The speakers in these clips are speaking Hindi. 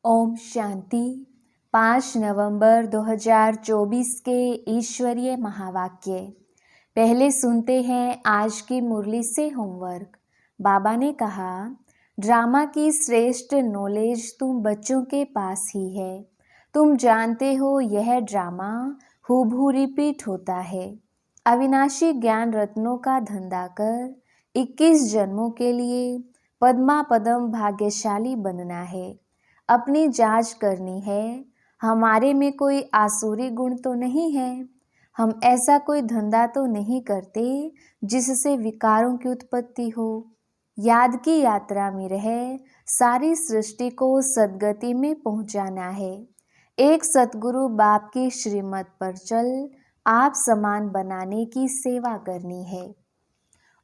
ओम शांति। 5 नवंबर 2024 के ईश्वरीय महावाक्य। पहले सुनते हैं आज की मुरली से होमवर्क। बाबा ने कहा, ड्रामा की श्रेष्ठ नॉलेज तुम बच्चों के पास ही है। तुम जानते हो यह ड्रामा हूबहू रिपीट होता है। अविनाशी ज्ञान रत्नों का धंधा कर 21 जन्मों के लिए पद्मा पदम भाग्यशाली बनना है। अपनी जांच करनी है, हमारे में कोई आसुरी गुण तो नहीं है। हम ऐसा कोई धंधा तो नहीं करते जिससे विकारों की उत्पत्ति हो। याद की यात्रा में रह सारी सृष्टि को सद्गति में पहुंचाना है। एक सतगुरु बाप की श्रीमत पर चल आप समान बनाने की सेवा करनी है।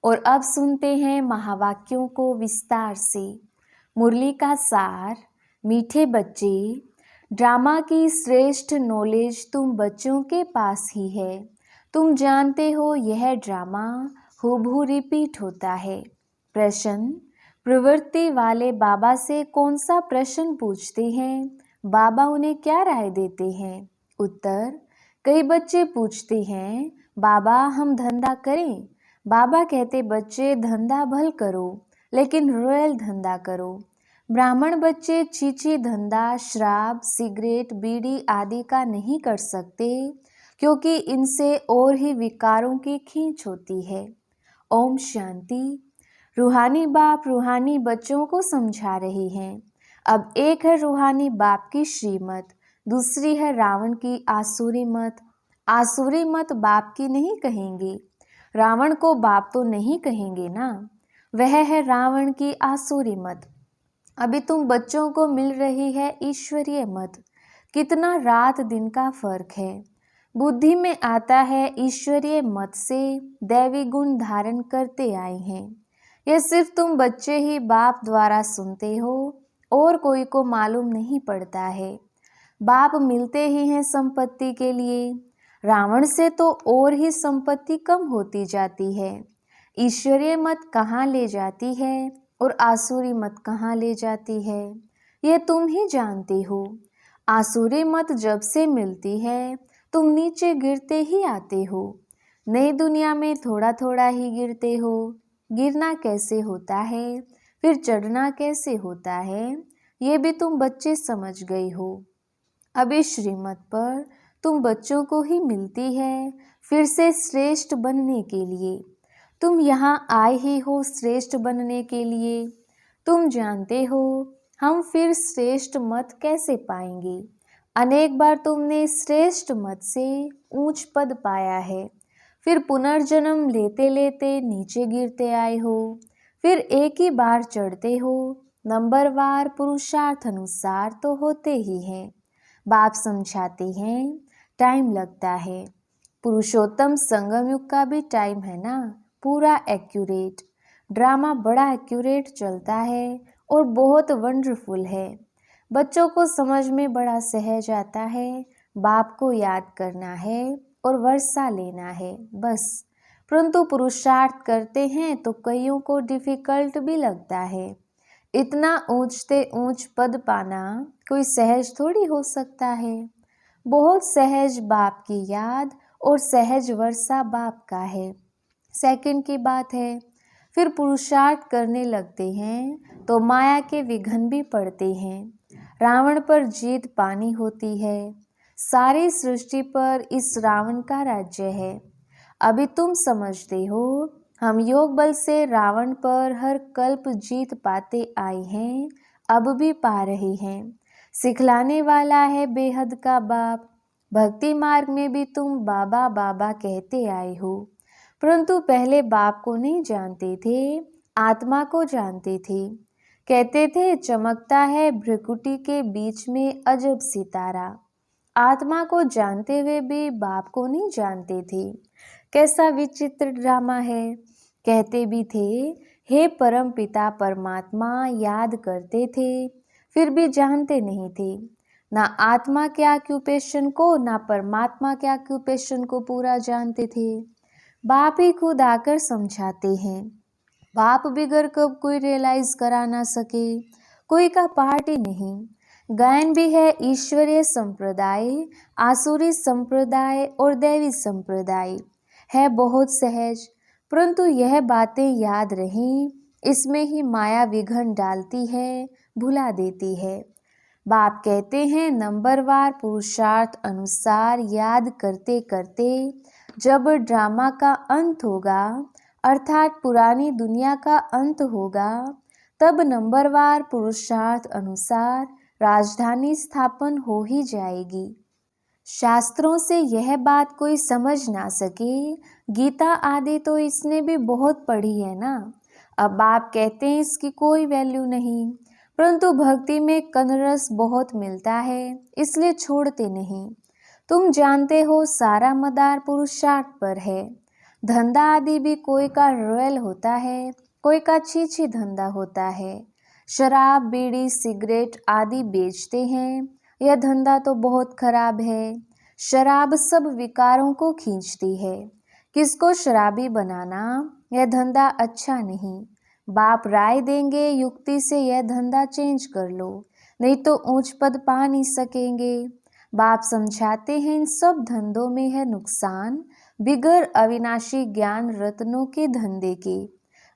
और अब सुनते हैं महावाक्यों को विस्तार से। मुरली का सार। मीठे बच्चे, ड्रामा की श्रेष्ठ नॉलेज तुम बच्चों के पास ही है। तुम जानते हो यह ड्रामा हूबहू रिपीट होता है। प्रश्न। प्रवृत्ति वाले बाबा से कौन सा प्रश्न पूछते हैं? बाबा उन्हें क्या राय देते हैं? उत्तर। कई बच्चे पूछते हैं, बाबा हम धंधा करें? बाबा कहते, बच्चे धंधा भल करो, लेकिन रॉयल धंधा करो। ब्राह्मण बच्चे चीची धंधा, शराब, सिगरेट, बीड़ी आदि का नहीं कर सकते, क्योंकि इनसे और ही विकारों की खींच होती है। ओम शांति। रूहानी बाप रूहानी बच्चों को समझा रहे हैं। अब एक है रूहानी बाप की श्रीमत, दूसरी है रावण की आसुरी मत। आसुरी मत बाप की नहीं कहेंगे, रावण को बाप तो नहीं कहेंगे ना। वह है रावण की आसुरी मत। अभी तुम बच्चों को मिल रही है ईश्वरीय मत। कितना रात दिन का फर्क है। बुद्धि में आता है ईश्वरीय मत से दैवी गुण धारण करते आए हैं। यह सिर्फ तुम बच्चे ही बाप द्वारा सुनते हो, और कोई को मालूम नहीं पड़ता है। बाप मिलते ही हैं संपत्ति के लिए। रावण से तो और ही संपत्ति कम होती जाती है। ईश्वरीय मत कहाँ ले जाती है और आसुरी मत कहाँ ले जाती है, यह तुम ही जानते हो। आसुरी मत जब से मिलती है, तुम नीचे गिरते ही आते हो। नई दुनिया में थोड़ा थोड़ा ही गिरते हो। गिरना कैसे होता है, फिर चढ़ना कैसे होता है, ये भी तुम बच्चे समझ गए हो। अब इस श्रीमत पर तुम बच्चों को ही मिलती है, फिर से श्रेष्ठ बनने के लिए। तुम यहाँ आए ही हो श्रेष्ठ बनने के लिए। तुम जानते हो हम फिर श्रेष्ठ मत कैसे पाएंगे। अनेक बार तुमने श्रेष्ठ मत से ऊंच पद पाया है, फिर पुनर्जन्म लेते लेते नीचे गिरते आए हो, फिर एक ही बार चढ़ते हो। नंबरवार पुरुषार्थ अनुसार तो होते ही हैं। बाप समझाते हैं, टाइम लगता है। पुरुषोत्तम संगम युग का भी टाइम है ना, पूरा एक्यूरेट। ड्रामा बड़ा एक्यूरेट चलता है और बहुत वंडरफुल है। बच्चों को समझ में बड़ा सहज आता है। बाप को याद करना है और वर्षा लेना है, बस। परंतु पुरुषार्थ करते हैं तो कईयों को डिफिकल्ट भी लगता है। इतना ऊंचते ऊंच पद पाना कोई सहज थोड़ी हो सकता है। बहुत सहज बाप की याद और सहज वर्षा बाप का है। सेकंड की बात है, फिर पुरुषार्थ करने लगते हैं तो माया के विघ्न भी पड़ते हैं। रावण पर जीत पानी होती है। सारी सृष्टि पर इस रावण का राज्य है। अभी तुम समझते हो, हम योग बल से रावण पर हर कल्प जीत पाते आए हैं, अब भी पा रहे हैं। सिखलाने वाला है बेहद का बाप। भक्ति मार्ग में भी तुम बाबा बाबा कहते आए हो, परंतु पहले बाप को नहीं जानते थे, आत्मा को जानते थे। कहते थे चमकता है भ्रिकुटी के बीच में अजब सितारा। आत्मा को जानते हुए भी बाप को नहीं जानते थे। कैसा विचित्र ड्रामा है। कहते भी थे हे परम पिता परमात्मा, याद करते थे, फिर भी जानते नहीं थे। ना आत्मा के ऑक्यूपेशन को, ना परमात्मा के ऑक्यूपेशन को पूरा जानते थे। बाप ही खुद आकर समझाते हैं। बाप बिगर कब कोई रियलाइज करा ना सके, कोई का पार्ट ही नहीं। गायन भी है ईश्वरीय संप्रदाय, आसुरी संप्रदाय और दैवी संप्रदाय। है बहुत सहज, परंतु यह बातें याद रहें, इसमें ही माया विघन डालती है, भुला देती है। बाप कहते हैं नंबरवार पुरुषार्थ अनुसार याद करते करते जब ड्रामा का अंत होगा, अर्थात पुरानी दुनिया का अंत होगा, तब नंबरवार पुरुषार्थ अनुसार राजधानी स्थापन हो ही जाएगी। शास्त्रों से यह बात कोई समझ ना सके, गीता आदि तो इसने भी बहुत पढ़ी है ना। अब आप कहते हैं इसकी कोई वैल्यू नहीं, परंतु भक्ति में कनरस बहुत मिलता है, इसलिए छोड़ते नहीं। तुम जानते हो सारा मदार पुरुषार्थ पर है। धंधा आदि भी कोई का रॉयल होता है, कोई का छीछी धंधा होता है। शराब, बीड़ी, सिगरेट आदि बेचते हैं, यह धंधा तो बहुत खराब है। शराब सब विकारों को खींचती है, किसको शराबी बनाना, यह धंधा अच्छा नहीं। बाप राय देंगे युक्ति से यह धंधा चेंज कर लो, नहीं तो ऊंच पद पा नहीं सकेंगे। बाप समझाते हैं इन सब धंधों में है नुकसान, बिगर अविनाशी ज्ञान रत्नों के धंधे के।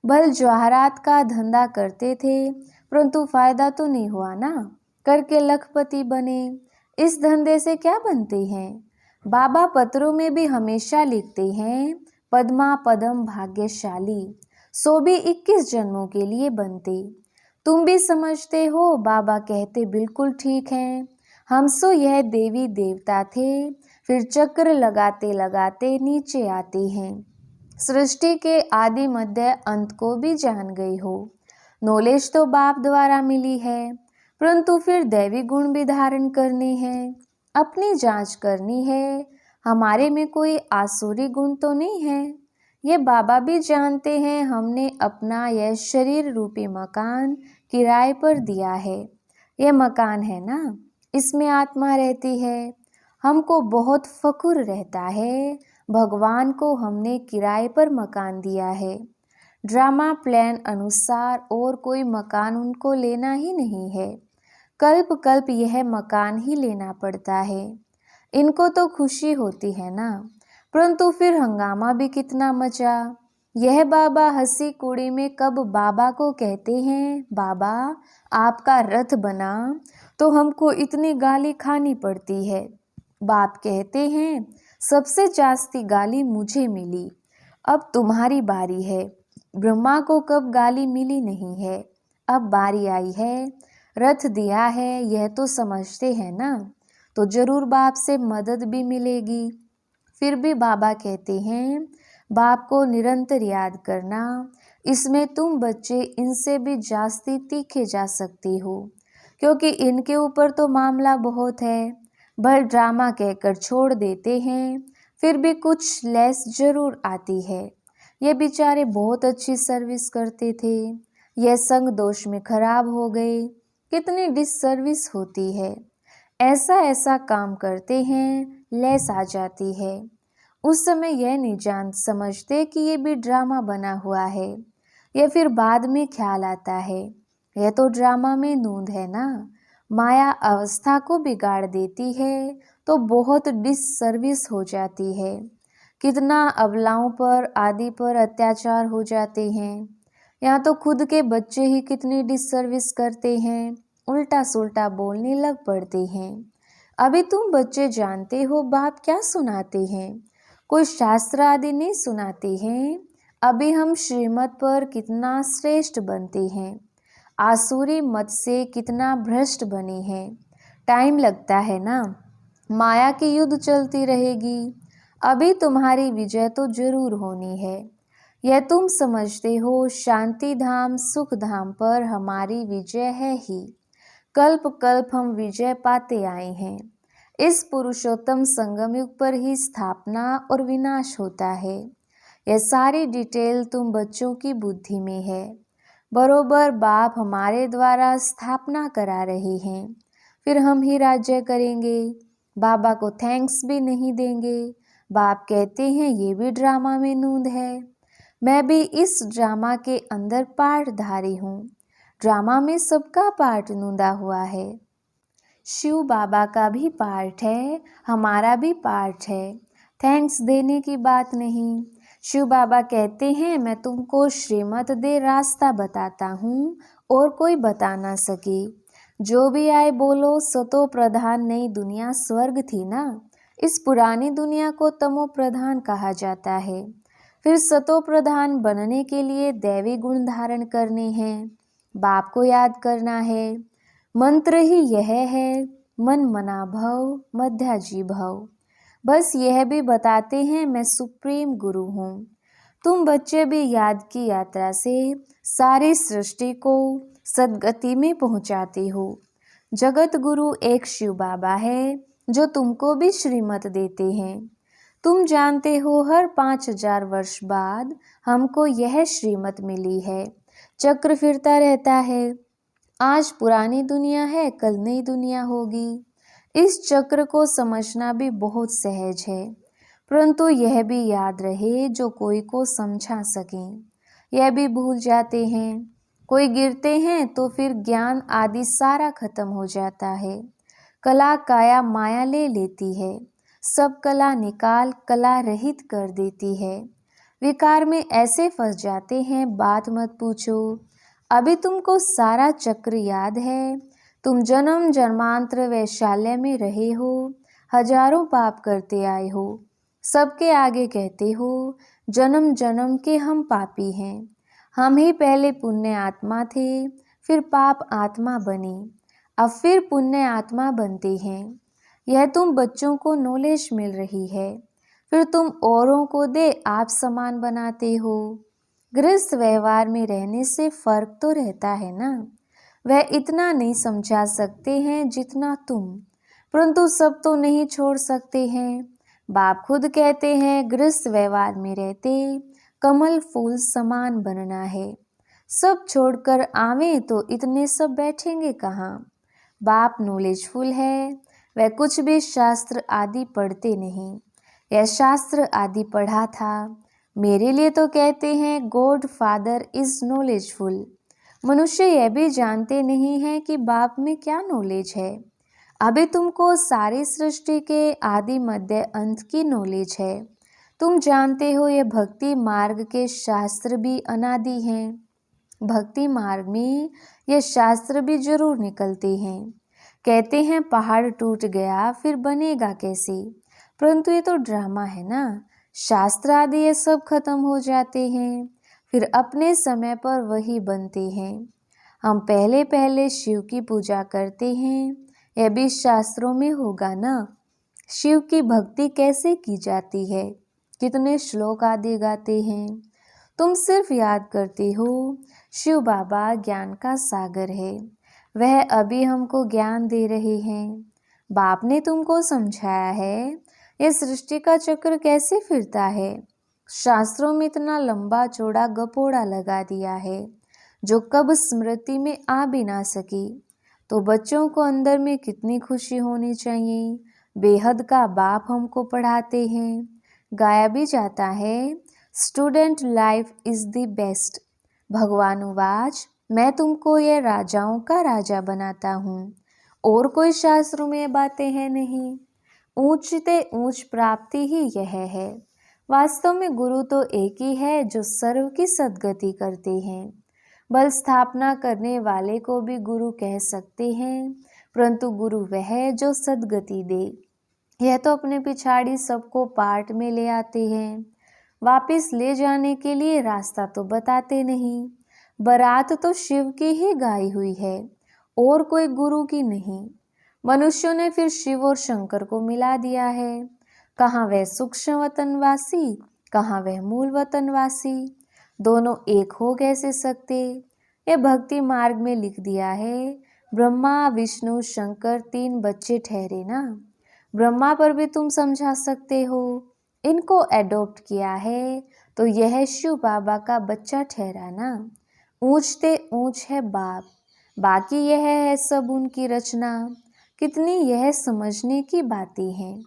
भल जवाहरात का धंधा करते थे, परंतु फायदा तो नहीं हुआ ना, करके लखपति बने। इस धंधे से क्या बनते हैं? बाबा पत्रों में भी हमेशा लिखते हैं पद्मा पदम भाग्यशाली, सो भी 21 जन्मों के लिए बनते। तुम भी समझते हो, बाबा कहते बिल्कुल ठीक है। हम सो यह देवी देवता थे, फिर चक्र लगाते लगाते नीचे आते हैं। सृष्टि के आदि मध्य अंत को भी जान गई हो। नॉलेज तो बाप द्वारा मिली है, परंतु फिर दैवी गुण भी धारण करने हैं, अपनी जांच करनी है। हमारे में कोई आसुरी गुण तो नहीं है, ये बाबा भी जानते हैं। हमने अपना यह शरीर रूपी मकान किराए पर दिया है। यह मकान है ना, इसमें आत्मा रहती है। हमको बहुत फख्र रहता है, भगवान को हमने किराए पर मकान दिया है। ड्रामा प्लान अनुसार और कोई मकान उनको लेना ही नहीं है, कल्प कल्प यह मकान ही लेना पड़ता है। इनको तो खुशी होती है ना, परंतु फिर हंगामा भी कितना मचा। यह बाबा हंसी कुड़ी में कब बाबा को कहते हैं बाबा आपका रथ बना, तो हमको इतनी गाली खानी पड़ती है। बाप कहते हैं सबसे जास्ती गाली मुझे मिली, अब तुम्हारी बारी है। ब्रह्मा को कब गाली मिली नहीं है, अब बारी आई है। रथ दिया है यह तो समझते हैं ना, तो जरूर बाप से मदद भी मिलेगी। फिर भी बाबा कहते हैं बाप को निरंतर याद करना, इसमें तुम बच्चे इनसे भी जास्ती तीखे जा सकते हो, क्योंकि इनके ऊपर तो मामला बहुत है। भर ड्रामा कहकर छोड़ देते हैं, फिर भी कुछ लेस जरूर आती है। ये बेचारे बहुत अच्छी सर्विस करते थे, यह संग दोष में खराब हो गए। कितनी डिससर्विस होती है, ऐसा ऐसा काम करते हैं, लेस आ जाती है। उस समय यह नहीं जान समझते कि ये भी ड्रामा बना हुआ है। यह फिर बाद में ख्याल आता है यह तो ड्रामा में नूंद है ना। माया अवस्था को बिगाड़ देती है तो बहुत डिससर्विस हो जाती है। कितना अबलाओं पर आदि पर अत्याचार हो जाते हैं। यहाँ तो खुद के बच्चे ही कितनी डिससर्विस करते हैं, उल्टा सुल्टा बोलने लग पड़ते हैं। अभी तुम बच्चे जानते हो बाप क्या सुनाते हैं, कोई शास्त्र आदि नहीं सुनाते हैं। अभी हम श्रीमत पर कितना श्रेष्ठ बनते हैं, आसुरी मत से कितना भ्रष्ट बने हैं। टाइम लगता है ना, माया की युद्ध चलती रहेगी। अभी तुम्हारी विजय तो जरूर होनी है, यह तुम समझते हो। शांति धाम सुख धाम पर हमारी विजय है ही, कल्प कल्प हम विजय पाते आए हैं। इस पुरुषोत्तम संगम युग पर ही स्थापना और विनाश होता है। यह सारी डिटेल तुम बच्चों की बुद्धि में है। बरोबर बाप हमारे द्वारा स्थापना करा रहे हैं, फिर हम ही राज्य करेंगे। बाबा को थैंक्स भी नहीं देंगे। बाप कहते हैं ये भी ड्रामा में नूंद है, मैं भी इस ड्रामा के अंदर पार्टधारी हूँ। ड्रामा में सबका पार्ट नूंदा हुआ है। शिव बाबा का भी पार्ट है, हमारा भी पार्ट है। थैंक्स देने की बात नहीं। शिव बाबा कहते हैं मैं तुमको श्रीमत दे रास्ता बताता हूँ और कोई बता ना सके। जो भी आए बोलो, सतो प्रधान नई दुनिया स्वर्ग थी ना। इस पुरानी दुनिया को तमो प्रधान कहा जाता है। फिर सतो प्रधान बनने के लिए दैवी गुण धारण करने हैं, बाप को याद करना है। मंत्र ही यह है, मन मना भव मध्याजी भव। बस यह भी बताते हैं मैं सुप्रीम गुरु हूँ। तुम बच्चे भी याद की यात्रा से सारी सृष्टि को सद्गति में पहुँचाते हो। जगत गुरु एक शिव बाबा है जो तुमको भी श्रीमत देते हैं। तुम जानते हो हर 5000 वर्ष बाद हमको यह श्रीमत मिली है। चक्र फिरता रहता है। आज पुरानी दुनिया है, कल नई दुनिया होगी। इस चक्र को समझना भी बहुत सहज है, परंतु यह भी याद रहे जो कोई को समझा सकें। यह भी भूल जाते हैं। कोई गिरते हैं तो फिर ज्ञान आदि सारा खत्म हो जाता है। कला काया माया ले लेती है, सब कला निकाल कला रहित कर देती है। विकार में ऐसे फंस जाते हैं, बात मत पूछो। अभी तुमको सारा चक्र याद है। तुम जन्म जन्मांतर वैशाल्य में रहे हो, हजारों पाप करते आए हो। सबके आगे कहते हो जन्म जन्म के हम पापी हैं। हम ही पहले पुण्य आत्मा थे, फिर पाप आत्मा बने, अब फिर पुण्य आत्मा बनते हैं। यह तुम बच्चों को नॉलेज मिल रही है, फिर तुम औरों को दे आप समान बनाते हो। गृहस्थ व्यवहार में रहने से फर्क तो रहता है ना। वह इतना नहीं समझा सकते हैं जितना तुम, परंतु सब तो नहीं छोड़ सकते हैं। बाप खुद कहते हैं गृहस्थ व्यवहार में रहते कमल फूल समान बनना है। सब छोड़कर आवे तो इतने सब बैठेंगे कहाँ। बाप नॉलेजफुल है, वह कुछ भी शास्त्र आदि पढ़ते नहीं। यह शास्त्र आदि पढ़ा था। मेरे लिए तो कहते हैं गॉड फादर इज नॉलेजफुल। मनुष्य यह भी जानते नहीं हैं कि बाप में क्या नॉलेज है। अभी तुमको सारी सृष्टि के आदि मध्य अंत की नॉलेज है। तुम जानते हो ये भक्ति मार्ग के शास्त्र भी अनादि हैं। भक्ति मार्ग में ये शास्त्र भी जरूर निकलते हैं। कहते हैं पहाड़ टूट गया फिर बनेगा कैसे, परंतु ये तो ड्रामा है ना। शास्त्र आदि ये सब खत्म हो जाते हैं, फिर अपने समय पर वही बनते हैं। हम पहले पहले शिव की पूजा करते हैं, यह भी शास्त्रों में होगा ना। शिव की भक्ति कैसे की जाती है, कितने श्लोक आदि गाते हैं। तुम सिर्फ याद करते हो। शिव बाबा ज्ञान का सागर है, वह अभी हमको ज्ञान दे रहे हैं। बाप ने तुमको समझाया है यह सृष्टि का चक्र कैसे फिरता है। शास्त्रों में इतना लंबा चौड़ा गपोड़ा लगा दिया है जो कब स्मृति में आ भी ना सकी। तो बच्चों को अंदर में कितनी खुशी होनी चाहिए। बेहद का बाप हमको पढ़ाते हैं। गाया भी जाता है student life is the best. भगवानुवाच मैं तुमको यह राजाओं का राजा बनाता हूँ। और कोई शास्त्रों में बातें हैं नहीं। ऊंचते ऊंच प्राप्ति ही यह है। वास्तव में गुरु तो एक ही है जो सर्व की सद्गति करते हैं। बल स्थापना करने वाले को भी गुरु कह सकते हैं, परंतु गुरु वह है जो सद्गति दे। यह तो अपने पिछाड़ी सबको पार्ट में ले आते हैं, वापिस ले जाने के लिए रास्ता तो बताते नहीं। बारात तो शिव की ही गाई हुई है और कोई गुरु की नहीं। मनुष्यों ने फिर शिव और शंकर को मिला दिया है। कहाँ वह सूक्ष्म वतनवासी, कहाँ वह मूल वतनवासी। दोनों एक हो कैसे सकते। यह भक्ति मार्ग में लिख दिया है ब्रह्मा विष्णु शंकर 3 बच्चे ठहरे ना। ब्रह्मा पर भी तुम समझा सकते हो, इनको एडॉप्ट किया है तो यह शिव बाबा का बच्चा ठहरा ना। ऊंचते ऊंच है बाप, बाकी यह है सब उनकी रचना। कितनी यह समझने की बातें हैं।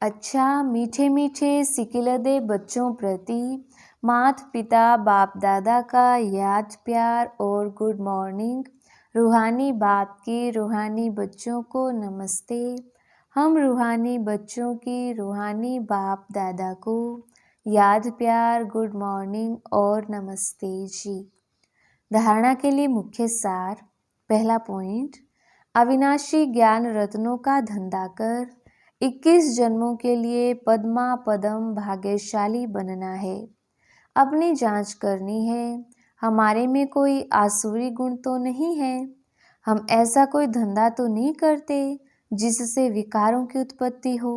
अच्छा मीठे मीठे सिकिलदे बच्चों प्रति माता पिता बाप दादा का याद प्यार और गुड मॉर्निंग। रूहानी बाप के रूहानी बच्चों को नमस्ते। हम रूहानी बच्चों की रूहानी बाप दादा को याद, प्यार, गुड मॉर्निंग और नमस्ते जी। धारणा के लिए मुख्य सार। पहला पॉइंट, अविनाशी ज्ञान रत्नों का धंधा कर 21 जन्मों के लिए पद्मा पदम भाग्यशाली बनना है। अपनी जांच करनी है, हमारे में कोई आसुरी गुण तो नहीं है। हम ऐसा कोई धंधा तो नहीं करते जिससे विकारों की उत्पत्ति हो।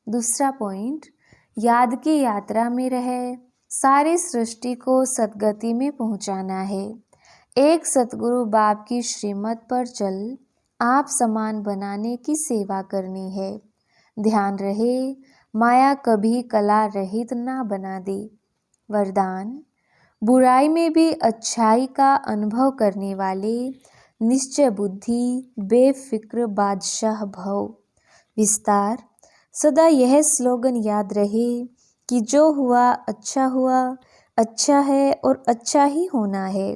दूसरा पॉइंट, याद की यात्रा में रहे सारी सृष्टि को सद्गति में पहुंचाना है। एक सतगुरु बाप की श्रीमत पर चल आप समान बनाने की सेवा करनी है। ध्यान रहे माया कभी कला रहित ना बना दे। वरदान, बुराई में भी अच्छाई का अनुभव करने वाले निश्चय बुद्धि बेफिक्र बादशाह भव। विस्तार, सदा यह स्लोगन याद रहे कि जो हुआ, अच्छा है और अच्छा ही होना है।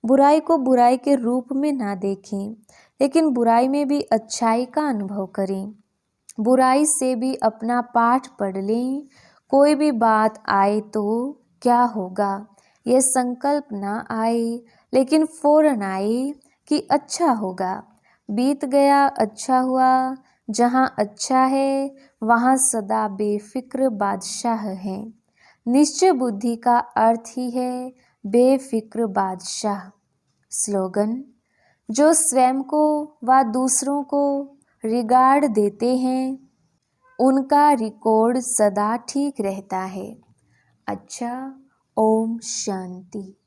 बुराई को बुराई के रूप में ना देखें, लेकिन बुराई में भी अच्छाई का अनुभव करें। बुराई से भी अपना पाठ पढ़ लें। कोई भी बात आए तो क्या होगा, यह संकल्प ना आए, लेकिन फौरन आए कि अच्छा होगा। बीत गया, अच्छा हुआ। जहाँ अच्छा है वहाँ सदा बेफिक्र बादशाह है। निश्चय बुद्धि का अर्थ ही है बेफिक्र बादशाह। स्लोगन, जो स्वयं को व दूसरों को रिगार्ड देते हैं उनका रिकॉर्ड सदा ठीक रहता है। अच्छा, ओम शांति।